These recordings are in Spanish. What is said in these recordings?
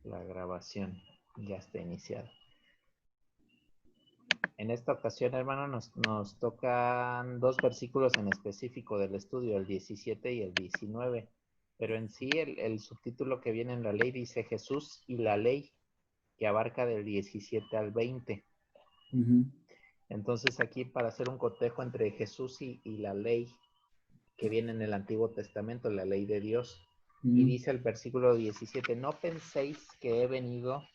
La grabación ya está iniciada. En esta ocasión, hermano, nos tocan dos versículos en específico del estudio, el 17 y el 19. Pero en sí, el subtítulo que viene en la ley dice Jesús y la ley, que abarca del 17 al 20. Entonces aquí, para hacer un cotejo entre Jesús y la ley que viene en el Antiguo Testamento, la ley de Dios, y dice el versículo 17, no penséis que he venido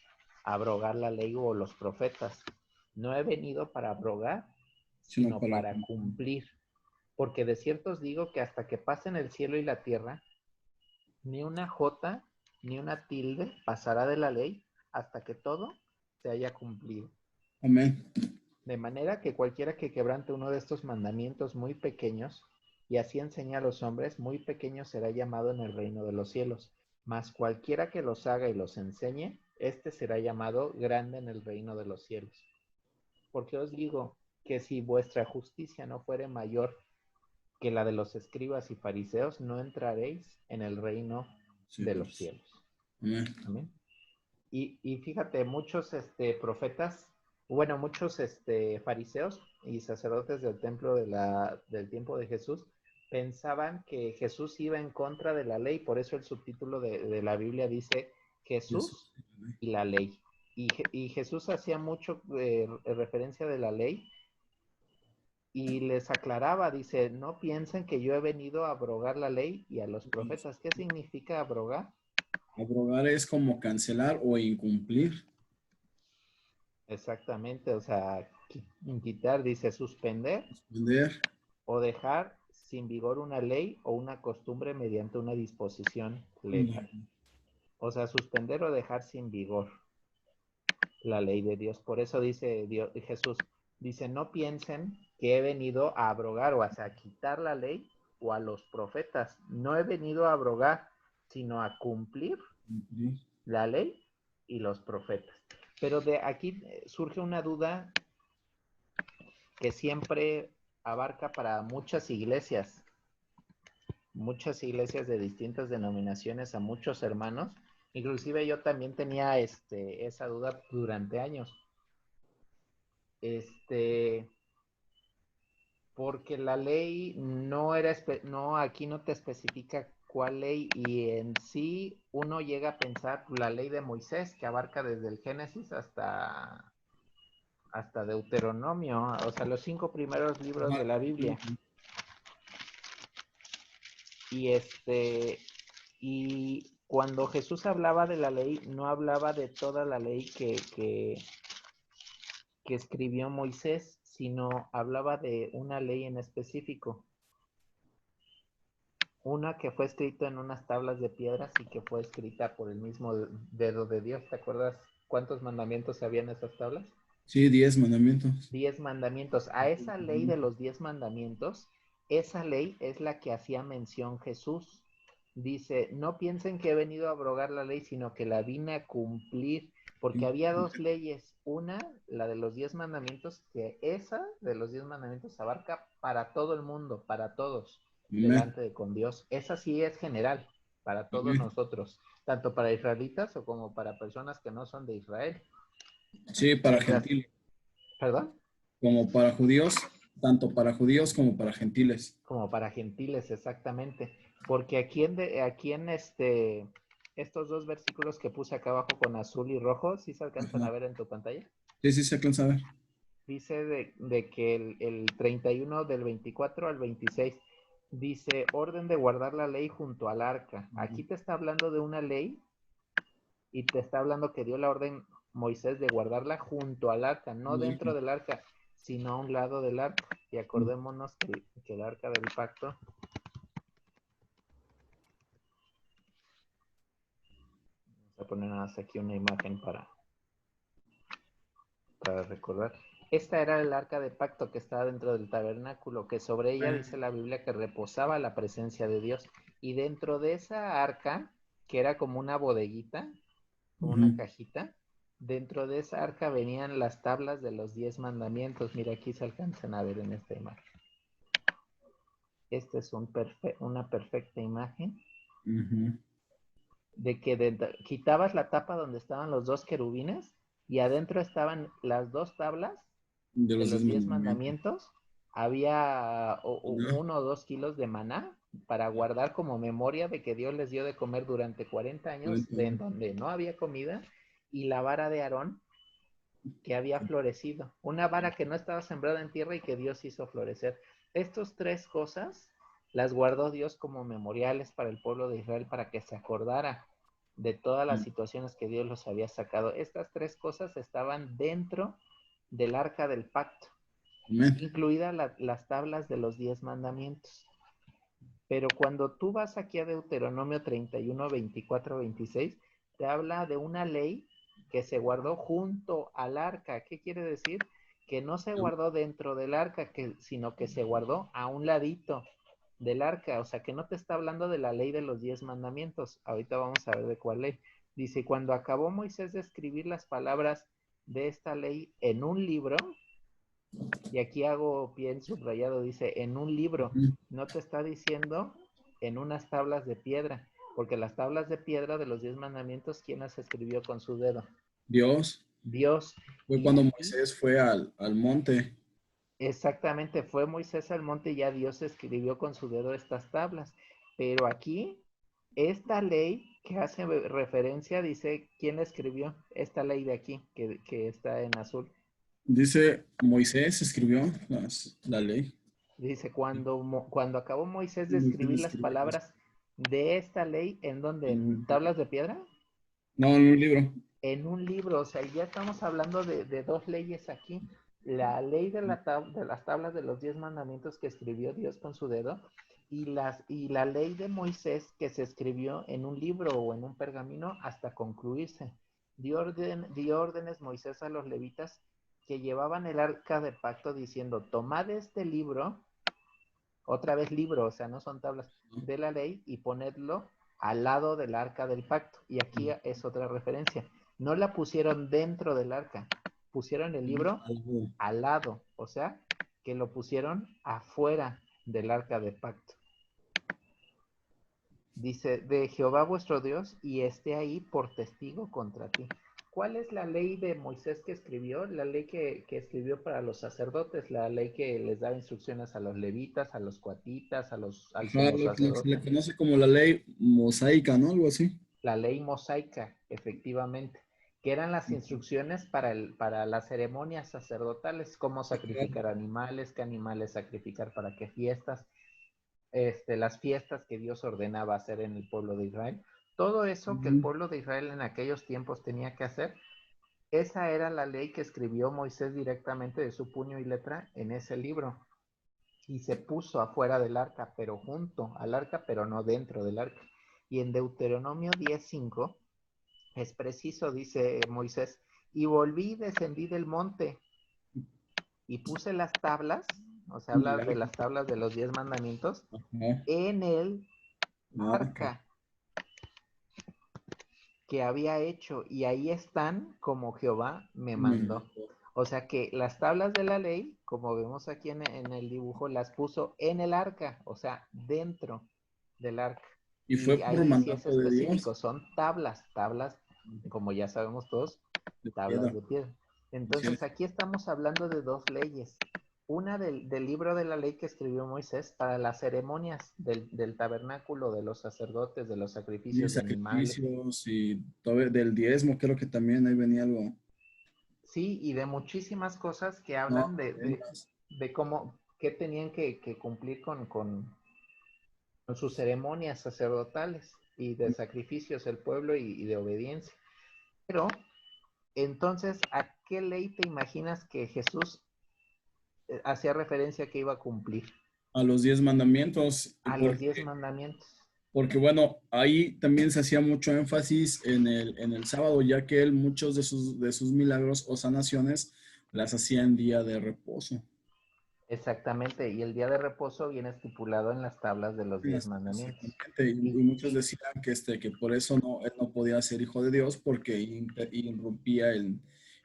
a abrogar la ley o los profetas. No he venido para abrogar, sino para cumplir. Porque de cierto os digo que hasta que pasen el cielo y la tierra, ni una jota ni una tilde pasará de la ley hasta que todo se haya cumplido. Amén. De manera que cualquiera que quebrante uno de estos mandamientos muy pequeños, y así enseña a los hombres, muy pequeño será llamado en el reino de los cielos. Mas cualquiera que los haga y los enseñe, este será llamado grande en el reino de los cielos. Porque os digo que si vuestra justicia no fuere mayor que la de los escribas y fariseos, no entraréis en el reino de los cielos. Amén. Amén. Y fíjate, muchos profetas, bueno, muchos fariseos y sacerdotes del templo del tiempo de Jesús pensaban que Jesús iba en contra de la ley, por eso el subtítulo de la Biblia dice Jesús y la ley. Y Jesús hacía mucho referencia de la ley y les aclaraba, dice, no piensen que yo he venido a abrogar la ley y a los profetas. ¿Qué significa abrogar? Abrogar es como cancelar o incumplir. Exactamente, o sea, quitar, dice suspender Suspender. o dejar sin vigor una ley o una costumbre mediante una disposición legal. O sea, suspender o dejar sin vigor la ley de Dios. Por eso dice Jesús, dice, no piensen que he venido a abrogar o a quitar la ley o a los profetas. No he venido a abrogar, sino a cumplir la ley y los profetas. Pero de aquí surge una duda que siempre abarca para muchas iglesias de distintas denominaciones, a muchos hermanos. Inclusive yo también tenía esa duda durante años. Porque la ley no era, no, aquí no te especifica cuál ley, y en sí uno llega a pensar la ley de Moisés, que abarca desde el Génesis hasta Deuteronomio, o sea, los 5 primeros libros de la Biblia. Y cuando Jesús hablaba de la ley, no hablaba de toda la ley que escribió Moisés, sino hablaba de una ley en específico. Una que fue escrita en unas tablas de piedras y que fue escrita por el mismo dedo de Dios. ¿Te acuerdas cuántos mandamientos había en esas tablas? Sí, 10 mandamientos. 10 mandamientos. A esa ley de los 10 mandamientos, esa ley es la que hacía mención Jesús. Dice, no piensen que he venido a abrogar la ley, sino que la vine a cumplir, porque había dos leyes. Una, la de los 10 mandamientos, que esa de los 10 mandamientos abarca para todo el mundo, para todos, delante de con Dios. Esa sí es general, para todos nosotros, tanto para israelitas o como para personas que no son de Israel. Sí, para Mientras, gentiles. ¿perdón? Como para judíos, tanto para judíos como para gentiles. Como para gentiles, exactamente. Porque aquí en estos dos versículos que puse acá abajo con azul y rojo, ¿sí se alcanzan a ver en tu pantalla? Sí, sí, se alcanza a ver. Dice de que el 31 del 24 al 26 dice orden de guardar la ley junto al arca. Aquí te está hablando de una ley y te está hablando que dio la orden Moisés de guardarla junto al arca, no dentro del arca, sino a un lado del arca. Y acordémonos que el arca del pacto a poner nada más aquí una imagen para recordar. Esta era el arca de pacto que estaba dentro del tabernáculo, que sobre ella dice la Biblia que reposaba la presencia de Dios. Y dentro de esa arca, que era como una bodeguita, como una cajita, dentro de esa arca venían las tablas de los 10 mandamientos. Mira, aquí se alcanzan a ver en esta imagen. Esta es una perfecta imagen de que quitabas la tapa donde estaban los dos querubines y adentro estaban las dos tablas De de los los 10 desmandamientos. mandamientos. Había ¿No? 1 o 2 kilos de maná para guardar como memoria de que Dios les dio de comer durante 40 años, 40 de en años. donde no había comida, y la vara de Aarón que había florecido, una vara que no estaba sembrada en tierra y que Dios hizo florecer. Estas tres cosas las guardó Dios como memoriales para el pueblo de Israel para que se acordara de todas las situaciones que Dios los había sacado. Estas tres cosas estaban dentro del arca del pacto, Amén. incluidas las tablas de los 10 mandamientos. Pero cuando tú vas aquí a Deuteronomio 31, 24, 26, te habla de una ley que se guardó junto al arca. ¿Qué quiere decir? Que no se guardó dentro del arca, sino que se guardó a un ladito del arca. O sea, que no te está hablando de la ley de los 10 mandamientos. Ahorita vamos a ver de cuál ley. Dice, cuando acabó Moisés de escribir las palabras de esta ley en un libro, y aquí hago pie en subrayado, dice, en un libro, no te está diciendo en unas tablas de piedra, porque las tablas de piedra de los 10 mandamientos, ¿quién las escribió con su dedo? Dios, Dios. fue Y cuando aquí, Moisés fue al monte. exactamente, fue Moisés al monte y ya Dios escribió con su dedo estas tablas. Pero aquí, esta ley que hace referencia, dice, ¿quién la escribió? Esta ley de aquí, que está en azul. Dice, Moisés escribió la ley. Dice, cuando acabó Moisés de Moisés escribir las escribió palabras de esta ley, ¿en dónde? ¿En tablas de piedra? no, en un libro. En un libro, o sea, ya estamos hablando de dos leyes aquí. La ley de las tablas de los 10 mandamientos que escribió Dios con su dedo y la ley de Moisés que se escribió en un libro o en un pergamino hasta concluirse. Dio órdenes Moisés a los levitas que llevaban el arca de pacto diciendo, tomad este libro, otra vez libro, o sea, no son tablas de la ley, y ponedlo al lado del arca del pacto. Y aquí es otra referencia. No la pusieron dentro del arca, pusieron el libro Algo. al lado, o sea, que lo pusieron afuera del arca del pacto. Dice, de Jehová vuestro Dios, y esté ahí por testigo contra ti. ¿Cuál es la ley de Moisés que escribió? La ley que escribió para los sacerdotes, la ley que les daba instrucciones a los levitas, a los coatitas, al Ajá, sumo lo que se le sacerdote. conoce como la ley mosaica, ¿no? Algo así. La ley mosaica, efectivamente, que eran las instrucciones para las ceremonias sacerdotales, cómo sacrificar animales, qué animales sacrificar para qué fiestas, las fiestas que Dios ordenaba hacer en el pueblo de Israel. Todo eso que el pueblo de Israel en aquellos tiempos tenía que hacer, esa era la ley que escribió Moisés directamente de su puño y letra en ese libro. Y se puso afuera del arca, pero junto al arca, pero no dentro del arca. Y en Deuteronomio 10:5 es preciso, dice Moisés, y volví y descendí del monte y puse las tablas, o sea, habla de las tablas de los 10 mandamientos, Ajá, en el arca. arca que había hecho, y ahí están como Jehová me mandó. O sea que las tablas de la ley, como vemos aquí en el dibujo, las puso en el arca, o sea, dentro del arca. Y fue Y por ahí sí es mandato de Dios, específico, son tablas, como ya sabemos todos, de tablas piedra. de piedra. Así Entonces es. aquí estamos hablando de dos leyes. Una del libro de la ley que escribió Moisés para las ceremonias del tabernáculo, de los sacerdotes, de los Y sacrificios de animales. sacrificios y todo del diezmo, creo que también ahí venía algo. Sí, y de muchísimas cosas que No, hablan ofrendas. de cómo, qué tenían que cumplir con sus ceremonias sacerdotales y de sacrificios el pueblo y de obediencia. Pero, entonces, ¿a qué ley te imaginas que Jesús hacía referencia que iba a cumplir? A los 10 mandamientos, A los 10 mandamientos. porque bueno, ahí también se hacía mucho énfasis en el sábado, ya que él muchos de sus milagros o sanaciones las hacía en día de reposo. Exactamente, y el día de reposo viene estipulado en las tablas de los 10 mandamientos. Exactamente, y Y, muchos y decían que por eso él no podía ser hijo de Dios porque irrumpía en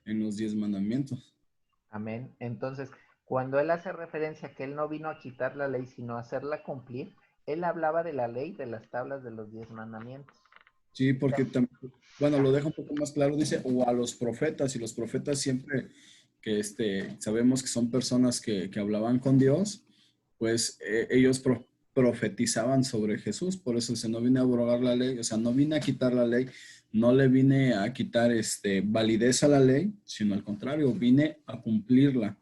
los 10 mandamientos. amén. Entonces, cuando él hace referencia a que él no vino a quitar la ley, sino a hacerla cumplir, él hablaba de la ley de las tablas de los 10 mandamientos. Sí, porque bueno, lo deja un poco más claro, dice, o a los profetas, y los profetas siempre que sabemos que son personas que hablaban con Dios, pues ellos profetizaban sobre Jesús, por eso dice, no vine a abrogar la ley, o sea, no vine a quitar la ley, no le vine a quitar validez a la ley, sino al contrario, vine a cumplirla.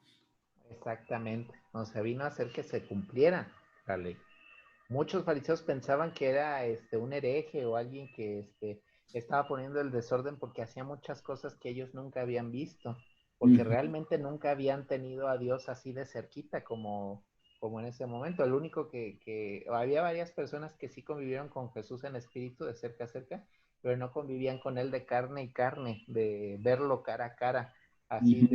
Exactamente. O sea, vino a hacer que se cumpliera la ley. Muchos fariseos pensaban que era un hereje o alguien que estaba poniendo el desorden porque hacía muchas cosas que ellos nunca habían visto, porque Ujú. realmente nunca habían tenido a Dios así de cerquita como en ese momento. El único había varias personas que sí convivieron con Jesús en espíritu de cerca a cerca, pero no convivían con él de carne y carne, de verlo cara a cara, así Ujú.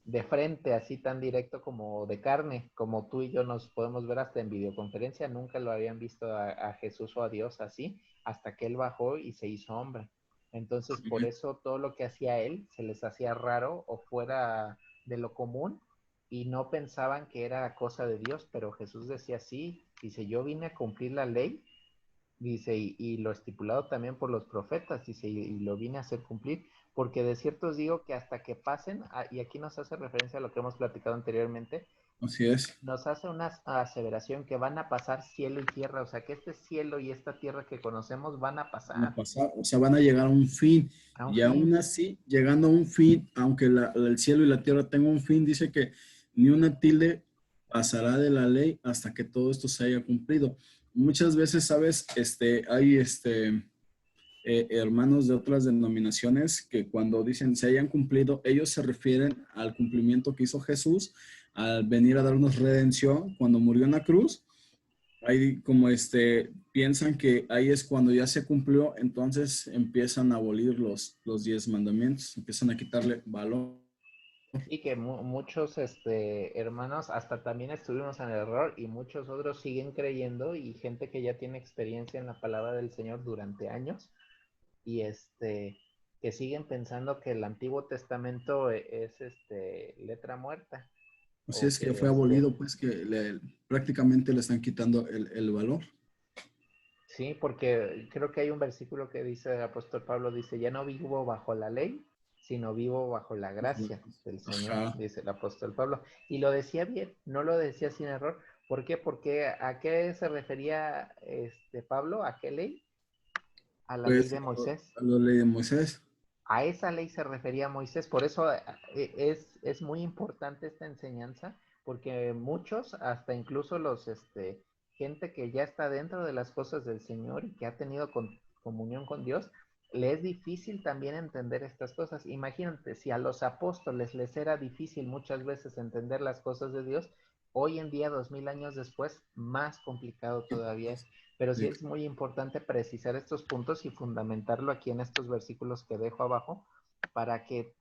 de frente, así tan directo como de carne, como tú y yo nos podemos ver hasta en videoconferencia, nunca lo habían visto a Jesús o a Dios así, hasta que Él bajó y se hizo hombre. Entonces, por eso todo lo que hacía Él se les hacía raro o fuera de lo común y no pensaban que era cosa de Dios, pero Jesús decía sí, dice, yo vine a cumplir la ley, dice, y lo estipulado también por los profetas, dice, y lo vine a hacer cumplir, porque de cierto os digo que hasta que pasen, y aquí nos hace referencia a lo que hemos platicado anteriormente, Así es. nos hace una aseveración que van a pasar cielo y tierra, o sea, que este cielo y esta tierra que conocemos van a Van a pasar pasar, o sea, van a llegar a un fin. a un Y fin. aún así, llegando a un fin, aunque el cielo y la tierra tengan un fin, dice que ni una tilde pasará de la ley hasta que todo esto se haya cumplido. Muchas veces, sabes, hay hermanos de otras denominaciones que cuando dicen se hayan cumplido, ellos se refieren al cumplimiento que hizo Jesús al venir a darnos redención cuando murió en la cruz. Ahí como piensan que ahí es cuando ya se cumplió, entonces empiezan a abolir los 10 mandamientos, empiezan a quitarle valor. Y que muchos hermanos hasta también estuvimos en el error y muchos otros siguen creyendo y gente que ya tiene experiencia en la palabra del Señor durante años y que siguen pensando que el Antiguo Testamento es letra muerta Así o es que que fue abolido, pues que prácticamente le están quitando el valor. sí, porque creo que hay un versículo que dice el apóstol Pablo, dice, ya no vivo bajo la ley, sino vivo bajo la gracia del Señor, Ajá. dice el apóstol Pablo. Y lo decía bien, no lo decía sin error. ¿Por qué? Porque ¿a qué se refería Pablo? ¿A qué ley? A la ley Pues de Moisés. a la ley de Moisés. A esa ley se refería Moisés. Por eso es muy importante esta enseñanza, porque muchos, hasta incluso gente que ya está dentro de las cosas del Señor y que ha tenido comunión con Dios, le es difícil también entender estas cosas. Imagínate, si a los apóstoles les era difícil muchas veces entender las cosas de Dios, hoy en día, 2000 años después, más complicado todavía es. Pero sí Sí, es muy importante precisar estos puntos y fundamentarlo aquí en estos versículos que dejo abajo para que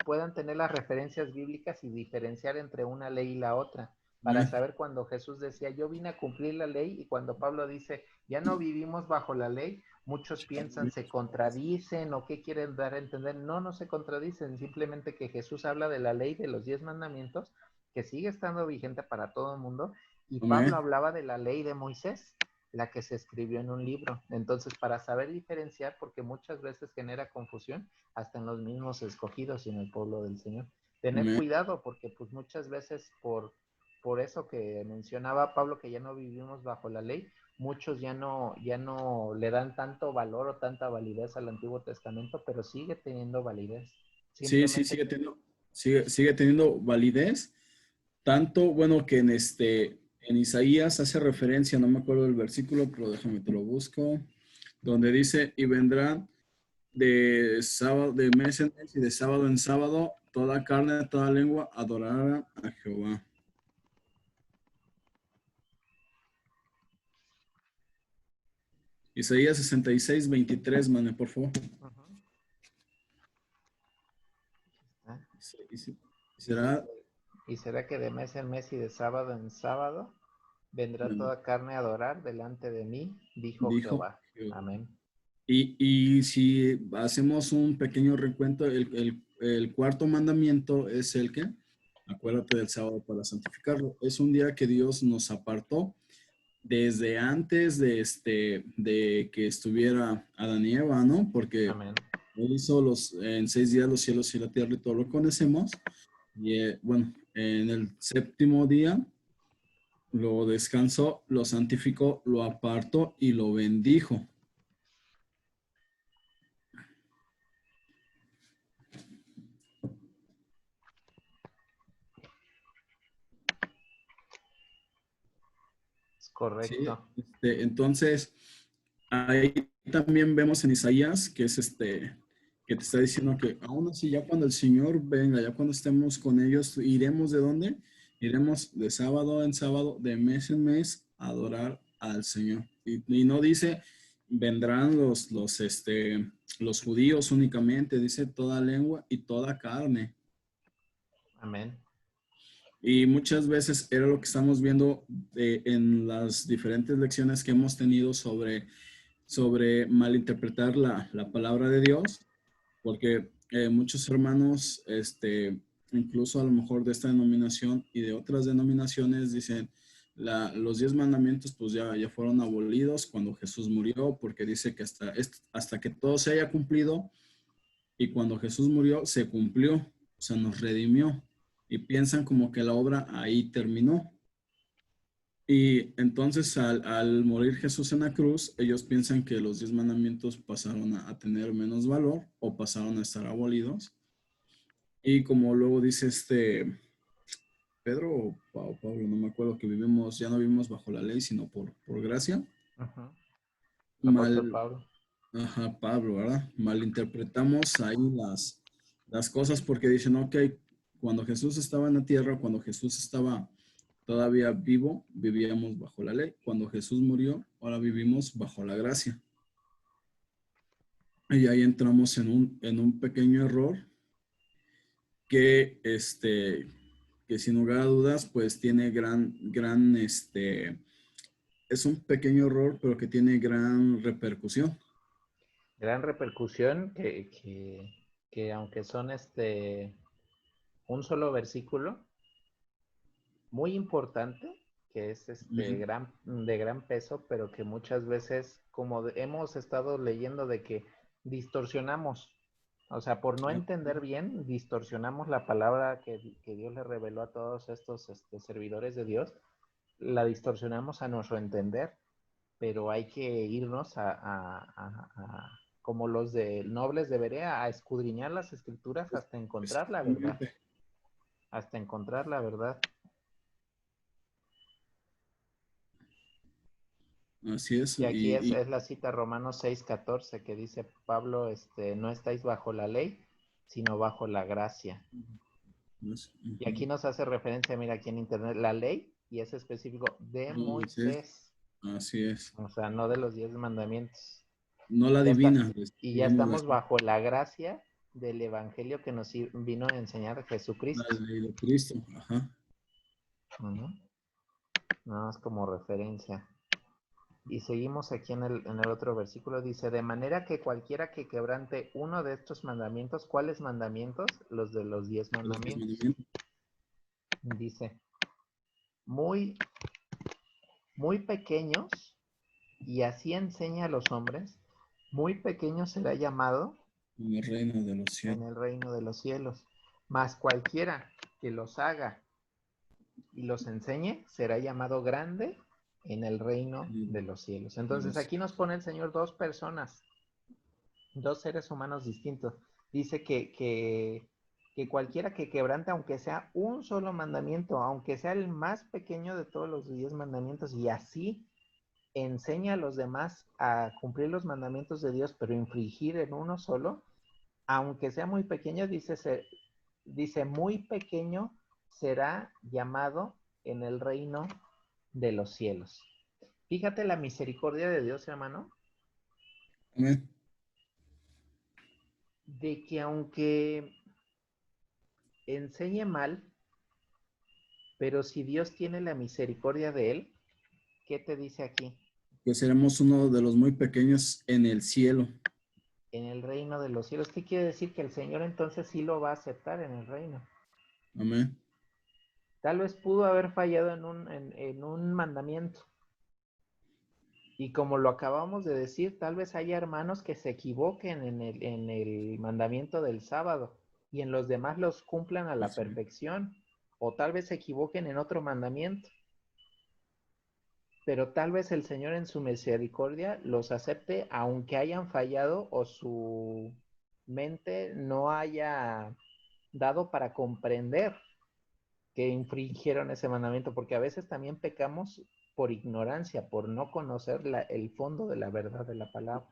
puedan tener las referencias bíblicas y diferenciar entre una ley y la otra, para saber cuando Jesús decía, yo vine a cumplir la ley, y cuando Pablo dice, ya no vivimos bajo la ley, muchos piensan, se contradicen o qué quieren dar a entender. No, no se contradicen, simplemente que Jesús habla de la ley de los 10 mandamientos, que sigue estando vigente para todo el mundo, y Pablo amén. hablaba de la ley de Moisés, la que se escribió en un libro. Entonces, para saber diferenciar, porque muchas veces genera confusión, hasta en los mismos escogidos y en el pueblo del Señor. Tener Amén. cuidado porque pues muchas veces por eso que mencionaba Pablo que ya no vivimos bajo la ley, muchos ya no le dan tanto valor o tanta validez al Antiguo Testamento, pero sigue teniendo validez. Sí, sí, Simplemente sigue teniendo validez. Tanto, bueno, que en Isaías hace referencia, no me acuerdo del versículo, pero déjame te lo busco, donde dice, y vendrán de sábado, de mes en mes y de sábado en sábado, toda carne, toda lengua adorará a Jehová. Isaías 66:23, mane, por favor. uh-huh. ¿Ah? Y será, Y será que de mes en mes y de sábado en sábado vendrá toda carne a adorar delante de mí, dijo dijo Jehová. Jehová. Amén. Y si hacemos un pequeño recuento, el cuarto mandamiento es el que, acuérdate del sábado para santificarlo. Es un día que Dios nos apartó desde antes de que estuviera Adán y Eva, ¿no? Porque Amén. Él hizo en 6 días los cielos y la tierra y todo lo conocemos. Y bueno, en el séptimo día lo descansó, lo santificó, lo apartó y lo bendijo. Es Sí, correcto. entonces, ahí también vemos en Isaías que es que te está diciendo que aún así ya cuando el Señor venga, ya cuando estemos con ellos, iremos ¿de dónde? Iremos de sábado en sábado, de mes en mes, a adorar al Señor. Y no dice, vendrán los judíos únicamente, dice toda lengua y toda carne. Amén. Y muchas veces era lo que estamos viendo en las diferentes lecciones que hemos tenido sobre malinterpretar la palabra de Dios, porque muchos hermanos, incluso a lo mejor de esta denominación y de otras denominaciones, dicen, los 10 mandamientos pues ya fueron abolidos cuando Jesús murió, porque dice que hasta que todo se haya cumplido, y cuando Jesús murió, se cumplió, o sea, nos redimió, y piensan como que la obra ahí terminó. Y entonces al morir Jesús en la cruz, ellos piensan que los 10 mandamientos pasaron a tener menos valor o pasaron a estar abolidos. Y como luego dice Pedro o Pablo, no me acuerdo, que ya no vivimos bajo la ley, sino por gracia. Ujú. El apóstol Mal, Pablo. ajá, Pablo, ¿verdad? Malinterpretamos ahí las cosas porque dicen, ok, cuando Jesús estaba en la tierra, cuando Jesús estaba todavía vivo, vivíamos bajo la ley. Cuando Jesús murió, ahora vivimos bajo la gracia. Y ahí entramos en un pequeño error que, que sin lugar a dudas, pues tiene es un pequeño error, pero que tiene gran repercusión. Gran repercusión que aunque son un solo versículo, muy importante, que es Amén. de gran peso, pero que muchas veces, como hemos estado leyendo, de que distorsionamos, o sea, por no entender bien, distorsionamos la palabra que Dios le reveló a todos estos servidores de Dios, la distorsionamos a nuestro entender, pero hay que irnos como los de nobles de Berea, a escudriñar las escrituras hasta encontrar la verdad, Exactamente. hasta encontrar la verdad. Así es. Y aquí es la cita Romanos 6:14 que dice Pablo, no estáis bajo la ley, sino bajo la gracia. Y aquí nos hace referencia, mira, aquí en internet, la ley, y es específico, de Moisés, Moisés. así es. O sea, no de los 10 mandamientos. No la Ya está, divina, y ya digamos estamos bajo la gracia del evangelio que nos vino a enseñar la Jesucristo. ley de Cristo. Ajá. Uh-huh. Nada más como referencia. Y seguimos aquí en el otro versículo, dice, de manera que cualquiera que quebrante uno de estos mandamientos, ¿cuáles mandamientos? Los de los 10 Los diez mandamientos. mandamientos. Dice, muy, muy pequeños, y así enseña a los hombres, muy pequeño será llamado En el reino de los cielos. en el reino de los cielos. Mas cualquiera que los haga y los enseñe será llamado grande en el reino de los cielos. De Entonces los- aquí nos pone el Señor dos personas, dos seres humanos distintos. Dice que cualquiera que quebrante, aunque sea un solo mandamiento, aunque sea el más pequeño de todos los 10 mandamientos, y así enseña a los demás a cumplir los mandamientos de Dios, pero infringir en uno solo, aunque sea muy pequeño, dice muy pequeño será llamado en el reino de los cielos. Fíjate la misericordia de Dios, hermano, Amén. de que aunque enseñe mal, pero si Dios tiene la misericordia de él, ¿qué te dice aquí? Pues seremos uno de los muy pequeños en el cielo. En el reino de los cielos. ¿Qué quiere decir? Que el Señor entonces sí lo va a aceptar en el reino. Amén. Tal vez pudo haber fallado en un mandamiento, Y como lo acabamos de decir, tal vez haya hermanos que se equivoquen en el mandamiento del sábado y en los demás los cumplan a la Así es. perfección. O tal vez se equivoquen en otro mandamiento. Pero tal vez el Señor en su misericordia los acepte aunque hayan fallado o su mente no haya dado para comprender que infringieron ese mandamiento, porque a veces también pecamos por ignorancia, por no conocer el fondo de la verdad de la palabra,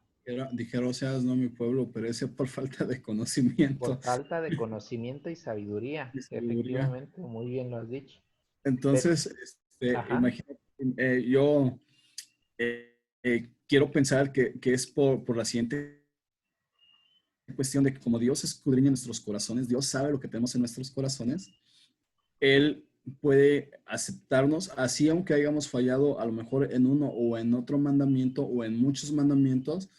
Dijeron, seas no mi pueblo, perece por falta de por conocimiento falta de conocimiento y sabiduría. y sabiduría. Efectivamente, muy bien lo has dicho. Pero, Entonces, ajá, imagínate, yo quiero pensar que es por la siguiente cuestión de que como Dios escudriña nuestros corazones, Dios sabe lo que tenemos en nuestros corazones, Él puede aceptarnos así aunque hayamos fallado a lo mejor en uno o en otro mandamiento o en muchos mandamientos,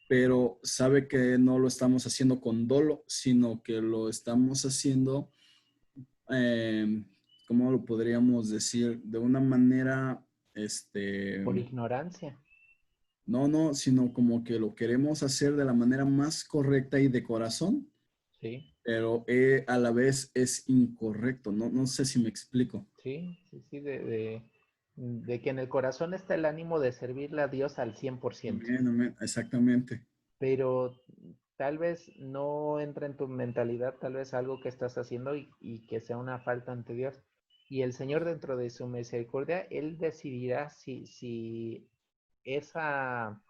pero sabe que no lo estamos haciendo con dolo, sino que lo estamos haciendo, eh, ¿cómo lo podríamos decir? De una manera, por ignorancia, no, sino como que lo queremos hacer de la manera más correcta y de corazón, ¿sí? pero a la vez es incorrecto. No sé si me explico. Sí, sí, sí, de que en el corazón está el ánimo de servirle a Dios al 100%, Amén, amén, exactamente. pero tal vez no entra en tu mentalidad, tal vez algo que estás haciendo y que sea una falta ante Dios. Y el Señor dentro de su misericordia, Él decidirá si esa,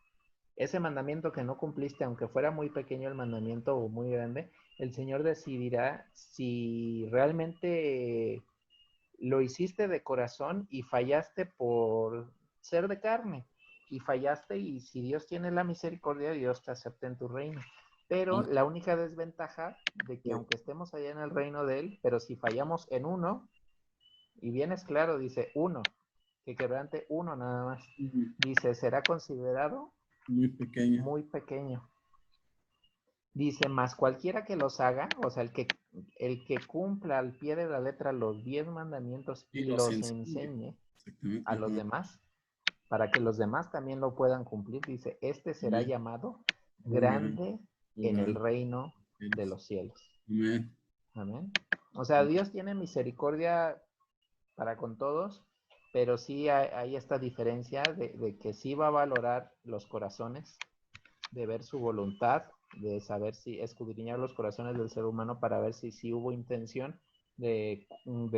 ese mandamiento que no cumpliste, aunque fuera muy pequeño el mandamiento o muy grande, el Señor decidirá si realmente lo hiciste de corazón y fallaste por ser de carne. Y fallaste y si Dios tiene la misericordia, Dios te acepta en tu reino. Pero Aunque la única desventaja de que aunque estemos allá en el reino de Él, pero si fallamos en uno, y bien es claro, dice uno, que quebrante uno nada más, dice, será considerado muy pequeño. muy pequeño. Dice, más cualquiera que los haga, o sea, el que cumpla al pie de la letra los 10 mandamientos Y y los los enseñe. enseñe Exactamente. a los Ajá. demás, para que los demás también lo puedan cumplir, dice, este será Amén. llamado Oh, gran, grande oh, en el gran. reino de Cielos. los cielos. Amén. Amén. O sea, Dios tiene misericordia para con todos, pero sí hay esta diferencia de que sí va a valorar los corazones, de ver su voluntad, de saber si escudriñar los corazones del ser humano para ver si hubo intención de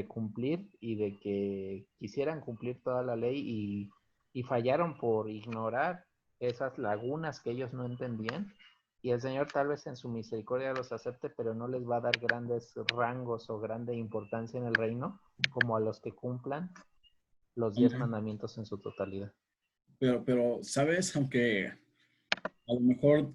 cumplir y de que quisieran cumplir toda la ley y fallaron por ignorar esas lagunas que ellos no entendían. Y el Señor tal vez en su misericordia los acepte, pero no les va a dar grandes rangos o grande importancia en el reino como a los que cumplan los 10 Amén. mandamientos en su totalidad. Pero, ¿sabes? Aunque a lo mejor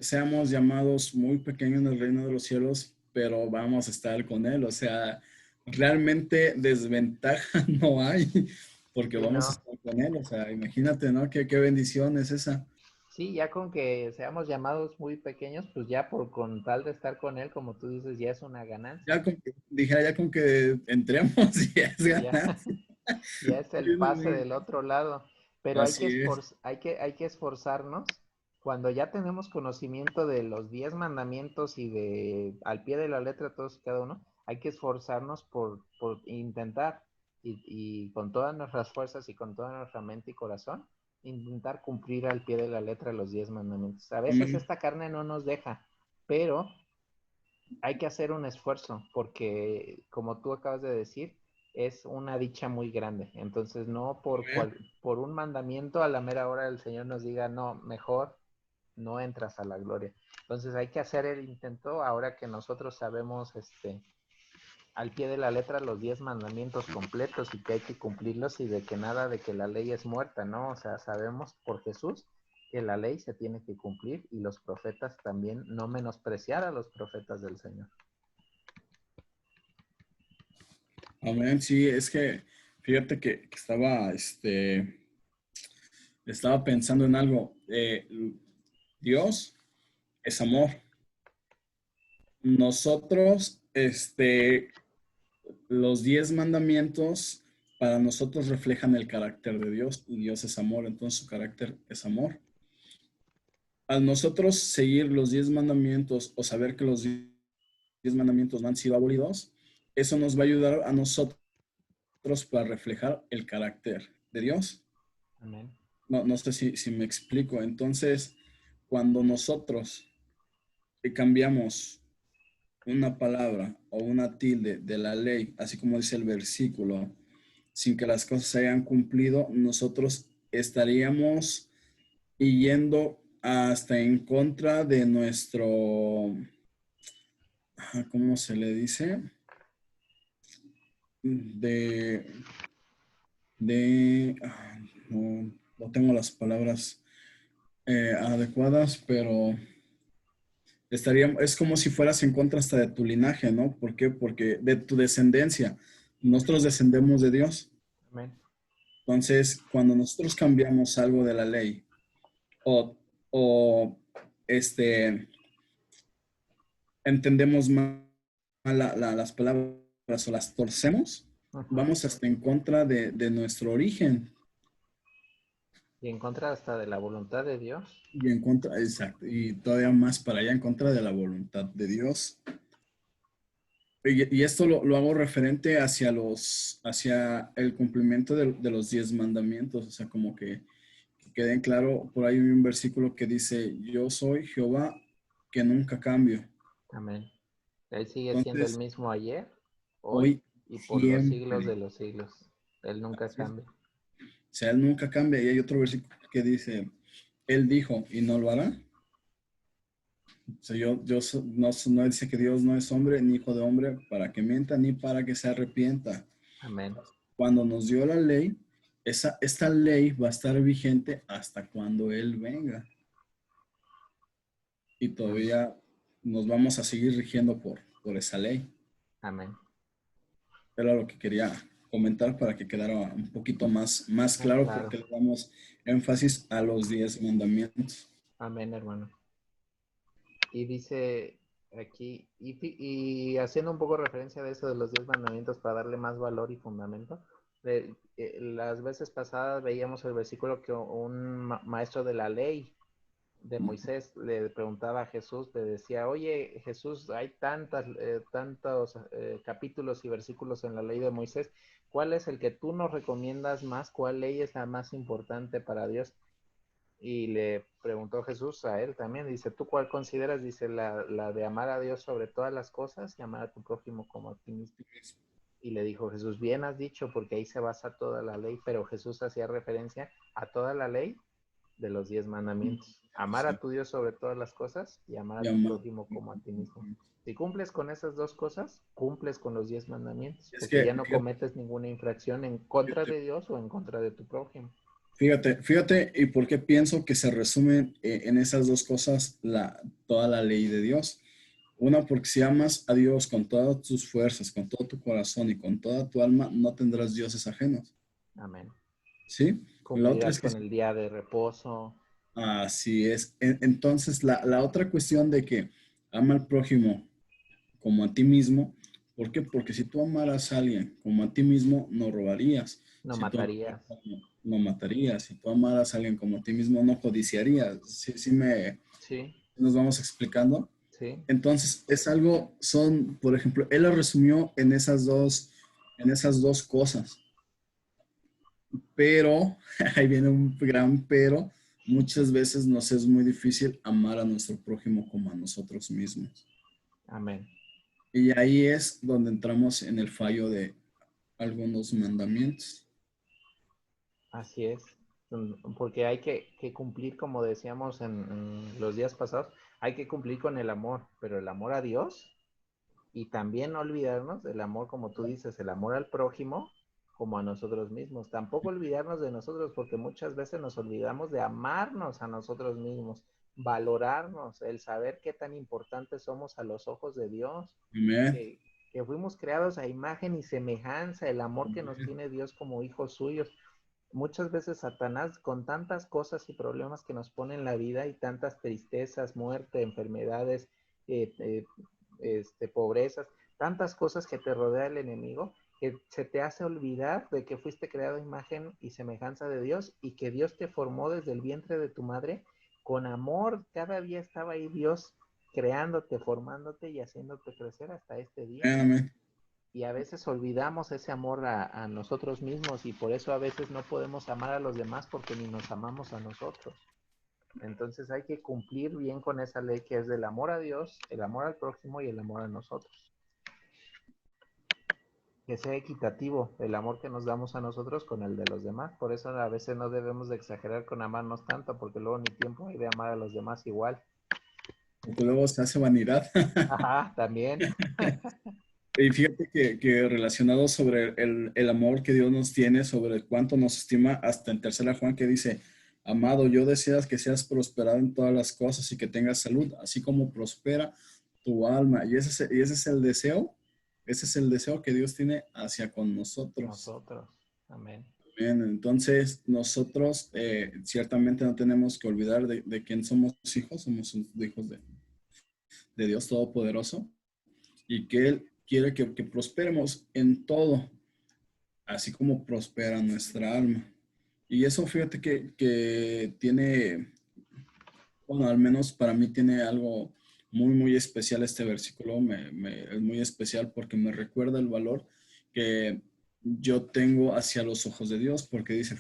seamos llamados muy pequeños en el reino de los cielos, pero vamos a estar con Él. O sea, realmente desventaja no hay, porque Sí, vamos a no. estar con Él. O sea, imagínate, ¿no? Qué bendición es esa. Sí, ya con que seamos llamados muy pequeños, pues ya por con tal de estar con él, como tú dices, ya es una ganancia. Ya con que entremos y es Ya, ganancia. ya es el pase del otro lado. Pero Así es. hay que esforzarnos cuando ya tenemos conocimiento de los 10 mandamientos y de al pie de la letra todos y cada uno, hay que esforzarnos por intentar y con todas nuestras fuerzas y con toda nuestra mente y corazón, intentar cumplir al pie de la letra los 10 mandamientos. A veces Amén. esta carne no nos deja, pero hay que hacer un esfuerzo porque, como tú acabas de decir, es una dicha muy grande. Entonces, no Amén. por un mandamiento a la mera hora el Señor nos diga, no, mejor no entras a la gloria. Entonces, hay que hacer el intento ahora que nosotros sabemos al pie de la letra los 10 mandamientos completos y que hay que cumplirlos y de que nada de que la ley es muerta, ¿no? O sea, sabemos por Jesús que la ley se tiene que cumplir y los profetas también, no menospreciar a los profetas del Señor. Amén. Sí, es que fíjate que estaba pensando en algo. Dios es amor. Nosotros, los 10 mandamientos para nosotros reflejan el carácter de Dios y Dios es amor, entonces su carácter es amor. Al nosotros seguir los 10 mandamientos o saber que los 10 mandamientos no han sido abolidos, eso nos va a ayudar a nosotros para reflejar el carácter de Dios. Amén. No sé si me explico. Entonces, cuando nosotros cambiamos una palabra o una tilde de la ley, así como dice el versículo, sin que las cosas se hayan cumplido, nosotros estaríamos yendo hasta en contra de nuestro, ¿cómo se le dice? De, no, no tengo las palabras adecuadas, pero es como si fueras en contra hasta de tu linaje, ¿no? ¿Por qué? Porque de tu descendencia, nosotros descendemos de Dios. Amén. Entonces, cuando nosotros cambiamos algo de la ley o, o entendemos mal las palabras o las torcemos, Ujú. vamos hasta en contra de nuestro origen Y en contra hasta de la voluntad de Dios. y en contra, exacto, y todavía más para allá en contra de la voluntad de Dios. Y esto lo hago referente hacia el cumplimiento de los 10 mandamientos, o sea, como que queden claro, por ahí hay un versículo que dice, yo soy Jehová que nunca cambio. Amén. Él sigue siendo el Entonces, mismo ayer, hoy hoy, y por los siglos siempre, de los siglos. Él nunca así es. cambia. O sea, él nunca cambia. Y hay otro versículo que dice, él dijo y no lo hará. O sea, no dice que Dios no es hombre ni hijo de hombre para que mienta ni para que se arrepienta. Amén. Cuando nos dio la ley, esta ley va a estar vigente hasta cuando Él venga. Y Amén. todavía nos vamos a seguir rigiendo por esa ley. Amén. Era lo que quería comentar para que quedara un poquito más Más claro claro. porque le damos énfasis a los 10 mandamientos. Amén, hermano. Y dice aquí, y haciendo un poco referencia de eso de los 10 mandamientos para darle más valor y fundamento, las veces pasadas veíamos el versículo que un maestro de la ley de Moisés le preguntaba a Jesús, le decía, oye Jesús, hay tantos capítulos y versículos en la ley de Moisés, ¿cuál es el que tú nos recomiendas más? ¿Cuál ley es la más importante para Dios? Y le preguntó Jesús a él también, dice, ¿tú cuál consideras? Dice, la de amar a Dios sobre todas las cosas y amar a tu prójimo como a ti mismo. Y le dijo Jesús, bien has dicho, porque ahí se basa toda la ley, pero Jesús hacía referencia a toda la ley de los 10 mandamientos. Amar a Sí, tu Dios sobre todas las cosas y amar a tu llama. prójimo como a ti mismo. Si cumples con esas dos cosas, cumples con los 10 mandamientos, Es porque que, ya no cometes ninguna infracción en contra fíjate, de Dios o en contra de tu prójimo. fíjate, y por qué pienso que se resumen en esas dos cosas toda la ley de Dios. Una, porque si amas a Dios con todas tus fuerzas, con todo tu corazón y con toda tu alma, no tendrás dioses ajenos. Amén. ¿Sí? La otra Cumplirás es que con el día de reposo. así es. Entonces, la otra cuestión de que ama al prójimo como a ti mismo, ¿por qué? Porque si tú amaras a alguien como a ti mismo, no robarías. No Si tú matarías. amaras a alguien, no matarías. Si tú amaras a alguien como a ti mismo, no codiciarías. Sí, Sí, nos vamos explicando. sí. Entonces, es algo, por ejemplo, él lo resumió en esas dos cosas. Pero, ahí viene un gran pero, muchas veces nos es muy difícil amar a nuestro prójimo como a nosotros mismos. Amén. Y ahí es donde entramos en el fallo de algunos mandamientos. Así es. Porque hay que cumplir, como decíamos en los días pasados, hay que cumplir con el amor, pero el amor a Dios y también no olvidarnos del amor, como tú dices, el amor al prójimo como a nosotros mismos. Tampoco olvidarnos de nosotros, porque muchas veces nos olvidamos de amarnos a nosotros mismos, valorarnos, el saber qué tan importantes somos a los ojos de Dios, Amén. que, que fuimos creados a imagen y semejanza, el amor que nos Amén. tiene Dios como hijos suyos. Muchas veces Satanás, con tantas cosas y problemas que nos pone en la vida y tantas tristezas, muerte, enfermedades, eh, eh, pobrezas, tantas cosas que te rodea el enemigo, que se te hace olvidar de que fuiste creado a imagen y semejanza de Dios y que Dios te formó desde el vientre de tu madre con amor. Cada día estaba ahí Dios creándote, formándote y haciéndote crecer hasta este día. Amén. Y a veces olvidamos ese amor a nosotros mismos y por eso a veces no podemos amar a los demás porque ni nos amamos a nosotros. Entonces hay que cumplir bien con esa ley que es del amor a Dios, el amor al prójimo y el amor a nosotros. Que sea equitativo el amor que nos damos a nosotros con el de los demás. Por eso a veces no debemos de exagerar con amarnos tanto, porque luego ni tiempo hay de amar a los demás igual. Porque luego se hace vanidad. Ajá, también. Y fíjate que relacionado sobre el amor que Dios nos tiene, sobre cuánto nos estima, hasta en tercera Juan que dice, amado, yo deseas que seas prosperado en todas las cosas y que tengas salud, así como prospera tu alma. Y ese es el deseo que Dios tiene hacia con nosotros. Nosotros. Amén. Bien, entonces nosotros ciertamente no tenemos que olvidar de quién somos somos hijos de Dios Todopoderoso y que Él quiere que prosperemos en todo, así como prospera nuestra alma. Y eso fíjate que tiene, bueno, al menos para mí tiene algo muy, muy especial este versículo, es muy especial porque me recuerda el valor que yo tengo hacia los ojos de Dios, porque dice,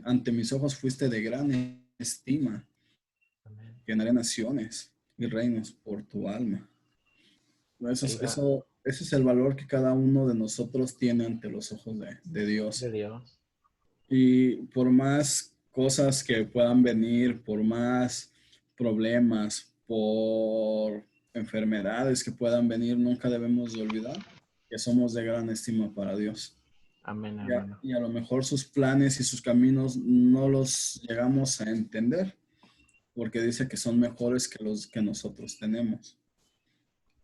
ante mis ojos fuiste de gran estima, Amén. llenaré naciones y reinos por tu alma. Ese es el valor que cada uno de nosotros tiene ante los ojos de De Dios. Dios. Y por más cosas que puedan venir, por más problemas, por enfermedades que puedan venir, nunca debemos de olvidar que somos de gran estima para Dios. Amén, Y a, hermano. y a lo mejor sus planes y sus caminos no los llegamos a entender, porque dice que son mejores que los que nosotros tenemos.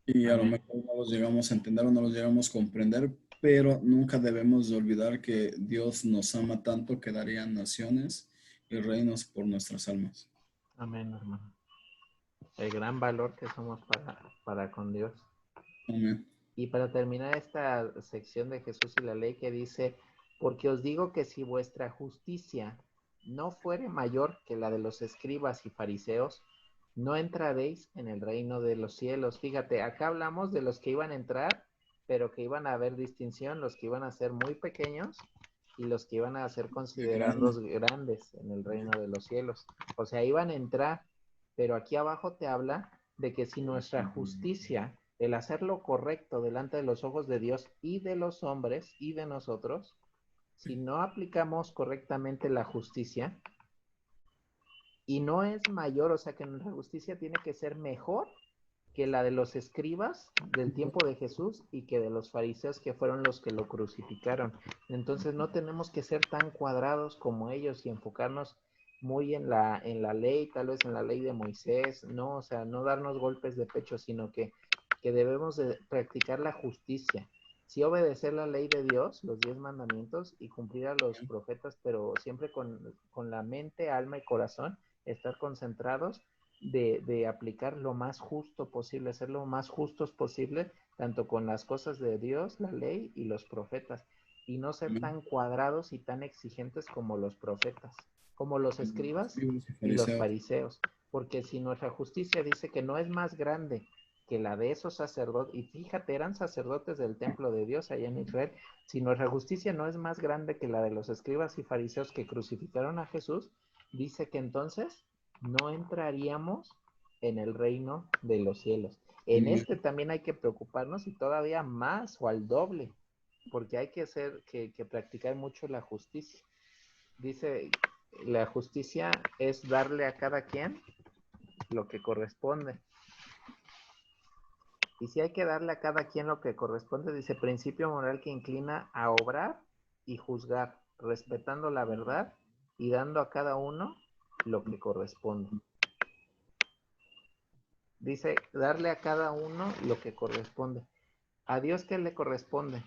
Y a lo Amén. mejor no los llegamos a entender o no los llegamos a comprender, pero nunca debemos de olvidar que Dios nos ama tanto que daría naciones y reinos por nuestras almas. Amén, hermano. El gran valor que somos para con Dios. Amén. Y para terminar esta sección de Jesús y la ley que dice, porque os digo que si vuestra justicia no fuere mayor que la de los escribas y fariseos, no entraréis en el reino de los cielos. Fíjate, acá hablamos de los que iban a entrar, pero que iban a haber distinción, los que iban a ser muy pequeños y los que iban a ser considerados grandes en el reino de los cielos. O sea, iban a entrar, pero aquí abajo te habla de que si nuestra justicia, el hacer lo correcto delante de los ojos de Dios y de los hombres y de nosotros, si no aplicamos correctamente la justicia, y no es mayor, o sea que nuestra justicia tiene que ser mejor que la de los escribas del tiempo de Jesús y que de los fariseos que fueron los que lo crucificaron. Entonces no tenemos que ser tan cuadrados como ellos y enfocarnos muy en la ley, tal vez en la ley de Moisés, no, o sea, no darnos golpes de pecho, sino que debemos de practicar la justicia. Sí obedecer la ley de Dios, los 10 mandamientos, y cumplir a los profetas, pero siempre con la mente, alma y corazón, estar concentrados de aplicar lo más justo posible, ser lo más justos posible, tanto con las cosas de Dios, la ley y los profetas, y no ser Amén. tan cuadrados y tan exigentes como los profetas, como los escribas Escribas y y los fariseos. fariseos, porque si nuestra justicia dice que no es más grande que la de esos sacerdotes, y fíjate, eran sacerdotes del templo de Dios allá en Israel, si nuestra justicia no es más grande que la de los escribas y fariseos que crucificaron a Jesús, dice que entonces no entraríamos en el reino de los cielos. En Amén. este también hay que preocuparnos y todavía más o al doble, porque hay que practicar mucho la justicia. Dice, la justicia es darle a cada quien lo que corresponde. Y si hay que darle a cada quien lo que corresponde, dice principio moral que inclina a obrar y juzgar, respetando la verdad y dando a cada uno lo que corresponde. Dice, darle a cada uno lo que corresponde. ¿A Dios qué le corresponde?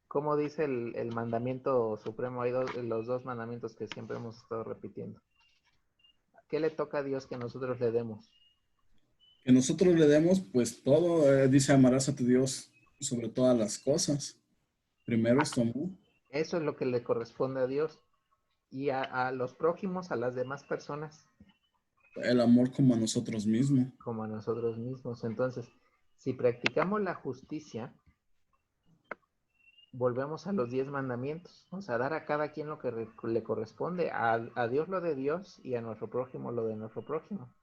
Como dice el mandamiento supremo, hay los dos mandamientos que siempre hemos estado repitiendo. ¿Qué le toca a Dios que nosotros le demos? Que nosotros le demos, pues todo, dice, amarás a tu Dios sobre todas las cosas. Primero es tu amor. Eso es lo que le corresponde a Dios. Y a los prójimos, a las demás personas, El amor como a nosotros mismos. como a nosotros mismos. Entonces, si practicamos la justicia, volvemos a los 10 mandamientos, o sea, dar a cada quien lo que le corresponde, a Dios lo de Dios y a nuestro prójimo lo de nuestro prójimo.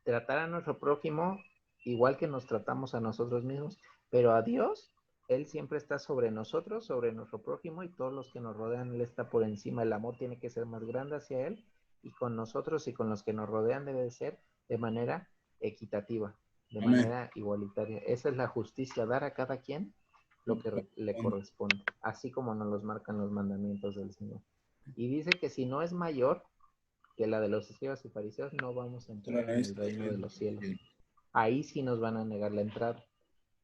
Tratar a nuestro prójimo igual que nos tratamos a nosotros mismos, pero a Dios, Él siempre está sobre nosotros, sobre nuestro prójimo y todos los que nos rodean, Él está por encima. El amor tiene que ser más grande hacia Él y con nosotros y con los que nos rodean debe ser de manera equitativa, de Amén. manera igualitaria. Esa es la justicia, dar a cada quien lo que le corresponde, así como nos los marcan los mandamientos del Señor. Y dice que si no es mayor que la de los escribas y fariseos, no vamos a entrar en el reino de los cielos. Ahí sí nos van a negar la entrada.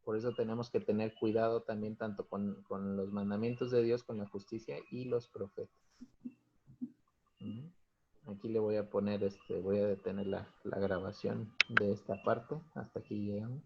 Por eso tenemos que tener cuidado también tanto con los mandamientos de Dios, con la justicia y los profetas. Aquí le voy a poner, voy a detener la grabación de esta parte. Hasta aquí llegamos.